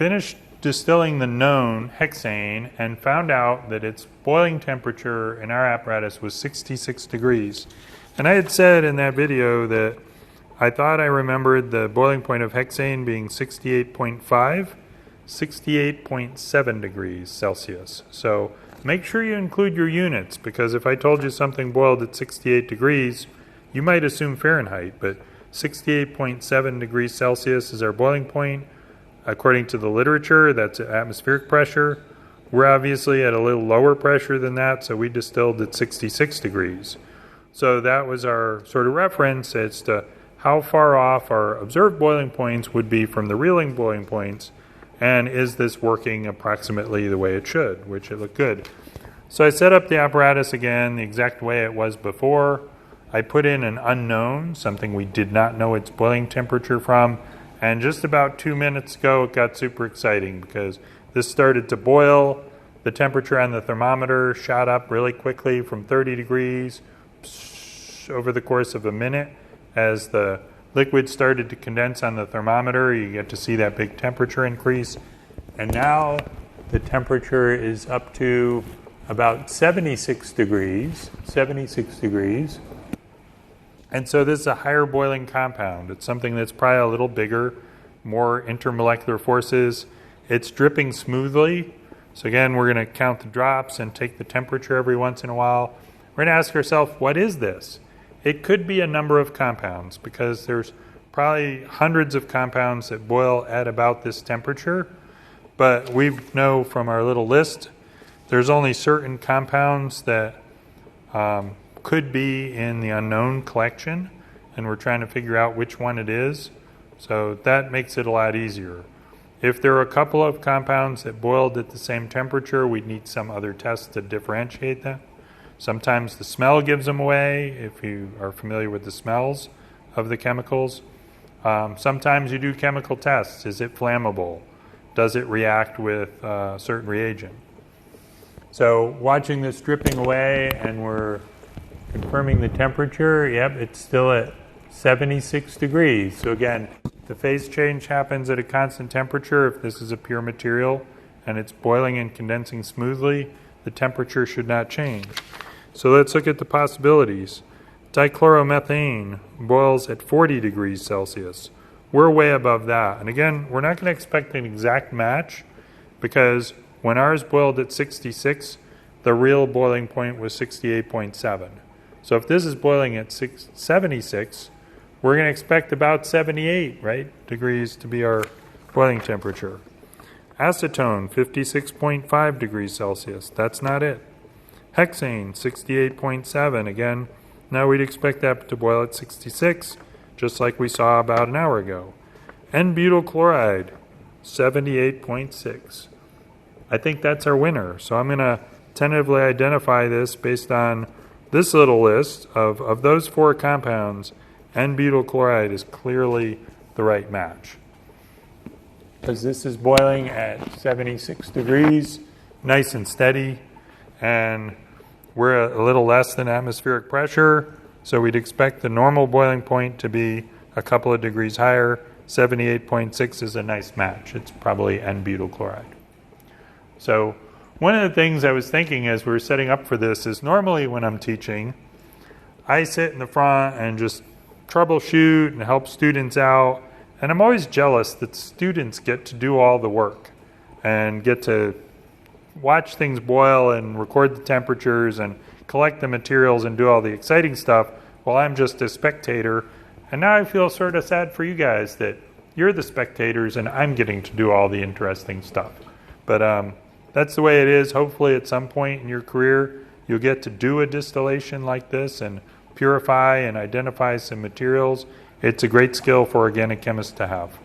finished distilling the known hexane and found out that its boiling temperature in our apparatus was 66 degrees. And I had said in that video that I thought I remembered the boiling point of hexane being 68.7 degrees Celsius. So make sure you include your units, because if I told you something boiled at 68 degrees, you might assume Fahrenheit, but 68.7 degrees Celsius is our boiling point. According to the literature, that's atmospheric pressure. We're obviously at a little lower pressure than that, so we distilled at 66 degrees. So that was our sort of reference as to how far off our observed boiling points would be from the real boiling points, and is this working approximately the way it should, which it looked good. So I set up the apparatus again the exact way it was before. I put in an unknown, something we did not know its boiling temperature from, and just about 2 minutes ago it got super exciting because this started to boil. The temperature on the thermometer shot up really quickly from 30 degrees over the course of a minute. As the liquid started to condense on the thermometer, you get to see that big temperature increase. And now the temperature is up to about 76 degrees. And so this is a higher boiling compound. It's something that's probably a little bigger, more intermolecular forces. It's dripping smoothly. So again, we're going to count the drops and take the temperature every once in a while. We're going to ask ourselves, what is this? It could be a number of compounds, because there's probably hundreds of compounds that boil at about this temperature. But we know from our little list, there's only certain compounds that could be in the unknown collection, and we're trying to figure out which one it is. So that makes it a lot easier. If there are a couple of compounds that boiled at the same temperature, we'd need some other test to differentiate them. Sometimes the smell gives them away, if you are familiar with the smells of the chemicals. Sometimes you do chemical tests. Is it flammable? Does it react with a certain reagent? So watching this dripping away, and we're confirming the temperature. Yep, it's still at 76 degrees. So again, the phase change happens at a constant temperature. If this is a pure material and it's boiling and condensing smoothly, the temperature should not change. So let's look at the possibilities. Dichloromethane boils at 40 degrees Celsius. We're way above that. And again, we're not going to expect an exact match, because when ours boiled at 66, the real boiling point was 68.7. So if this is boiling at 76, we're going to expect about 78, right, degrees to be our boiling temperature. Acetone, 56.5 degrees Celsius. That's not it. Hexane, 68.7. Again, now we'd expect that to boil at 66, just like we saw about an hour ago. N-butyl chloride, 78.6. I think that's our winner. So I'm going to tentatively identify this based on this little list of those four compounds. N-butyl chloride is clearly the right match, because this is boiling at 76 degrees, nice and steady, and we're a little less than atmospheric pressure, so we'd expect the normal boiling point to be a couple of degrees higher. 78.6 is a nice match. It's probably N-butyl chloride. So one of the things I was thinking as we were setting up for this is, normally when I'm teaching, I sit in the front and just troubleshoot and help students out, and I'm always jealous that students get to do all the work and get to watch things boil and record the temperatures and collect the materials and do all the exciting stuff while I'm just a spectator. And now I feel sort of sad for you guys that you're the spectators and I'm getting to do all the interesting stuff. But that's the way it is. Hopefully at some point in your career you'll get to do a distillation like this and purify and identify some materials. It's a great skill for organic chemists to have.